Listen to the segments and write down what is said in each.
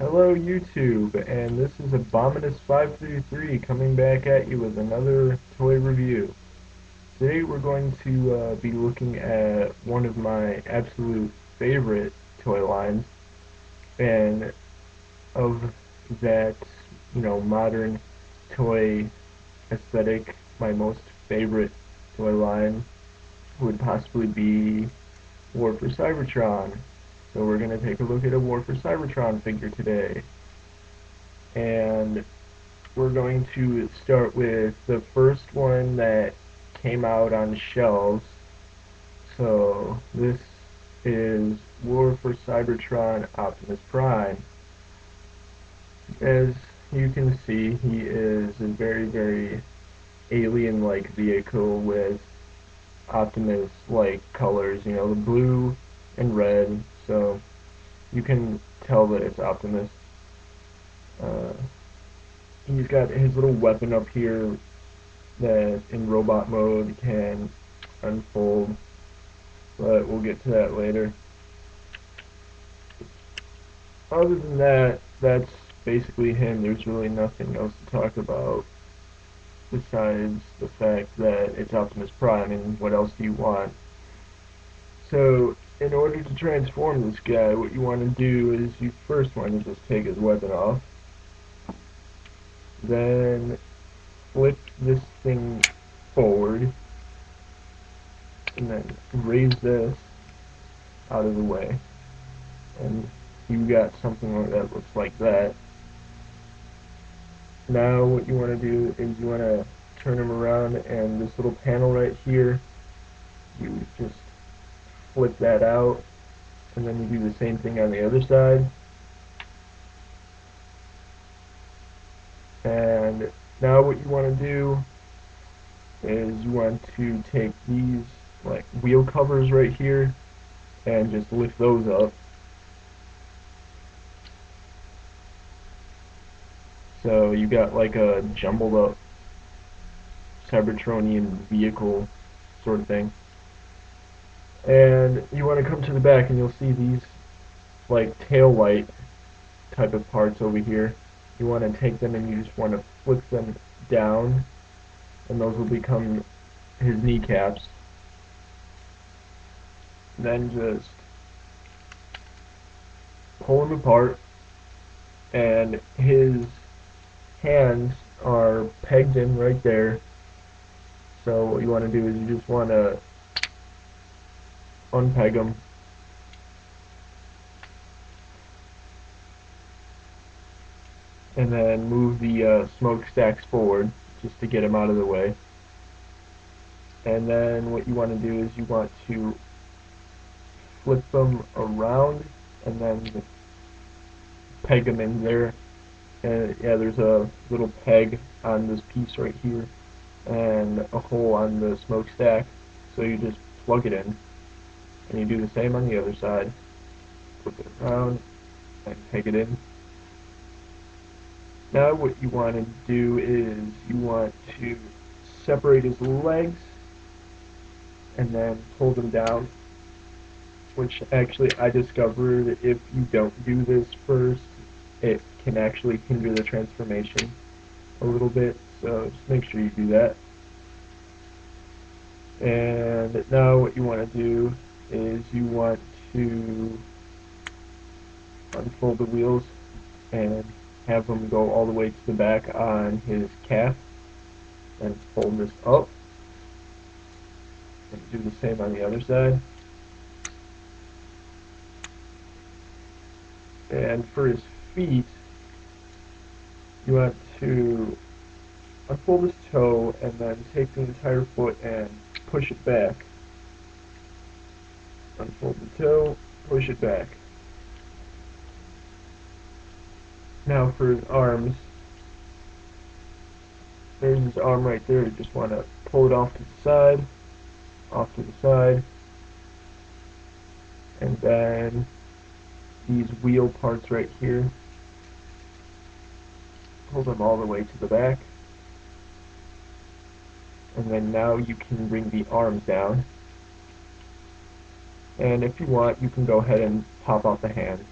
Hello YouTube, and this is Abominus533 coming back at you with another toy review. Today we're going to be looking at one of my absolute favorite toy lines, and of that, modern toy aesthetic, my most favorite toy line would possibly be War for Cybertron. So we're going to take a look at a War for Cybertron figure today. And we're going to start with the first one that came out on shelves. So this is War for Cybertron Optimus Prime. As you can see, he is a very alien-like vehicle with Optimus-like colors, the blue and red, so you can tell that it's Optimus. Uh, he's got his little weapon up here that in robot mode can unfold, but we'll get to that later. Other than that, that's basically him. There's really nothing else to talk about besides the fact that it's Optimus Prime, and what else do you want? So, in order to transform this guy, what you want to do is you first want to just take his weapon off, then flip this thing forward, and then raise this out of the way, and you got something that looks like that. Now what you want to do is you want to turn him around, and this little panel right here, you just flip that out, and then you do the same thing on the other side. And now what you want to do is you want to take these like wheel covers right here and just lift those up. So you got like a jumbled up Cybertronian vehicle sort of thing. And you want to come to the back and you'll see these like tail light type of parts over here. You want to take them and you just want to flip them down, and those will become his kneecaps. Then just pull him apart, and his hands are pegged in right there. So what you want to do is you just want to unpeg them, and then move the smokestacks forward just to get them out of the way. And then what you want to do is you want to flip them around and then peg them in there. And yeah, there's a little peg on this piece right here and a hole on the smokestack, so you just plug it in, and you do the same on the other side. Flip it around and peg it in. Now what you want to do is you want to separate his legs and then pull them down, which actually I discovered if you don't do this first, it can actually hinder the transformation a little bit, so just make sure you do that. And now what you want to do is you want to unfold the wheels and have them go all the way to the back on his calf, and fold this up and do the same on the other side. And for his feet, you want to unfold his toe and then take the entire foot and push it back. Unfold the toe, push it back. Now for his arms, there's his arm right there. You just want to pull it off to the side, and then these wheel parts right here, pull them all the way to the back, and then now you can bring the arms down, and if you want you can go ahead and pop out the hands.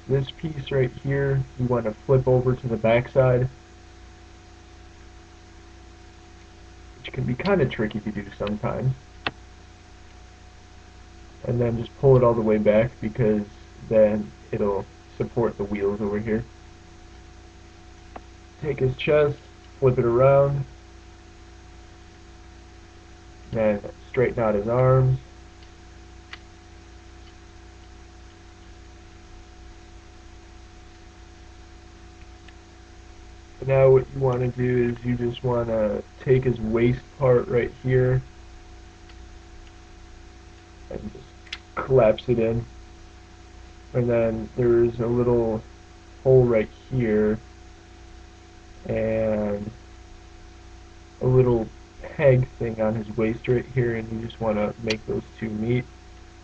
This piece right here, you want to flip over to the back side, which can be kind of tricky to do sometimes. And then just pull it all the way back because then it'll support the wheels over here. Take his chest, flip it around, then straighten out his arms. Now what you want to do is you just want to take his waist part right here and just collapse it in. And then there's a little hole right here and a little peg thing on his waist right here, and you just want to make those two meet,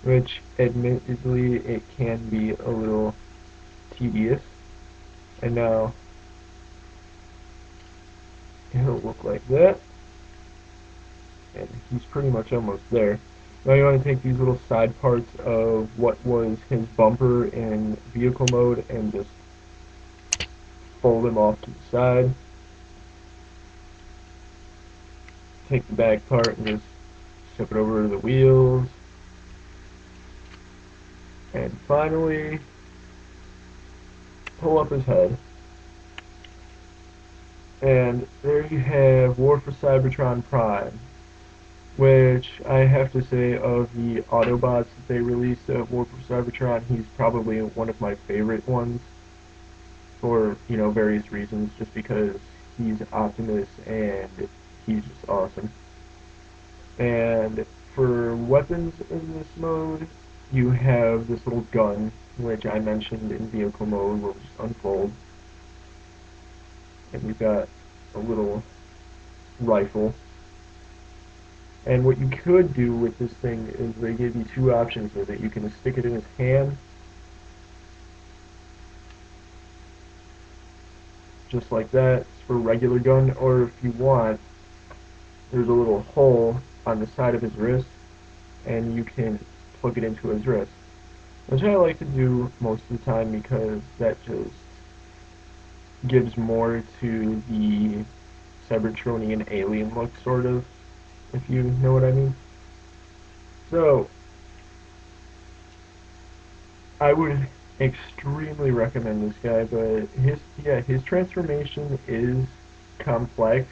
which admittedly it can be a little tedious. And now it'll look like that, and he's pretty much almost there. Now you want to take these little side parts of what was his bumper in vehicle mode and just fold them off to the side. Take the back part and just flip it over to the wheels. And finally, pull up his head. And there you have War for Cybertron Prime, which I have to say, of the Autobots that they released at War for Cybertron, he's probably one of my favorite ones for, various reasons, just because he's Optimus and he's just awesome. And for weapons in this mode, you have this little gun, which I mentioned in vehicle mode, will just unfold. And you've got a little rifle. And what you could do with this thing is they give you two options with it. You can stick it in his hand, just like that. It's for a regular gun, or if you want, there's a little hole on the side of his wrist, and you can plug it into his wrist, which I like to do most of the time because that just gives more to the cybertronian alien look, sort of, if you know what I mean. So, I would extremely recommend this guy, but his transformation is complex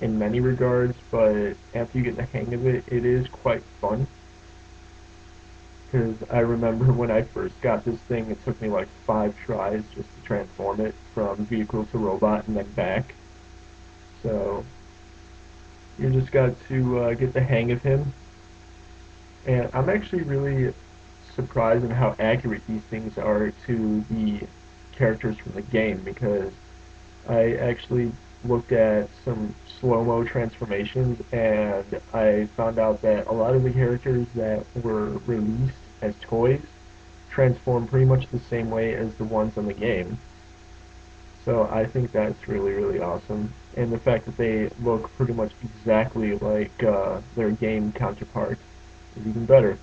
in many regards, but after you get the hang of it, it is quite fun. Because I remember when I first got this thing, it took me like 5 tries just to transform it from vehicle to robot and then back. So you just got to get the hang of him. And I'm actually really surprised in how accurate these things are to the characters from the game, because I actually looked at some slow-mo transformations and I found out that a lot of the characters that were released as toys transform pretty much the same way as the ones in the game. So I think that's really, really awesome. And the fact that they look pretty much exactly like their game counterparts is even better.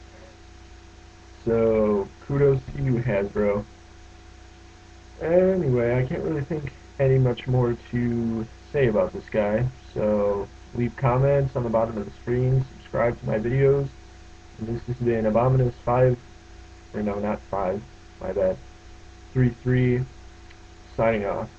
So kudos to you, Hasbro. Anyway, I can't really think any much more to say about this guy. So leave comments on the bottom of the screen, subscribe to my videos. And this has been Abominus 5, or no, not 5, my bad, 3-3, signing off.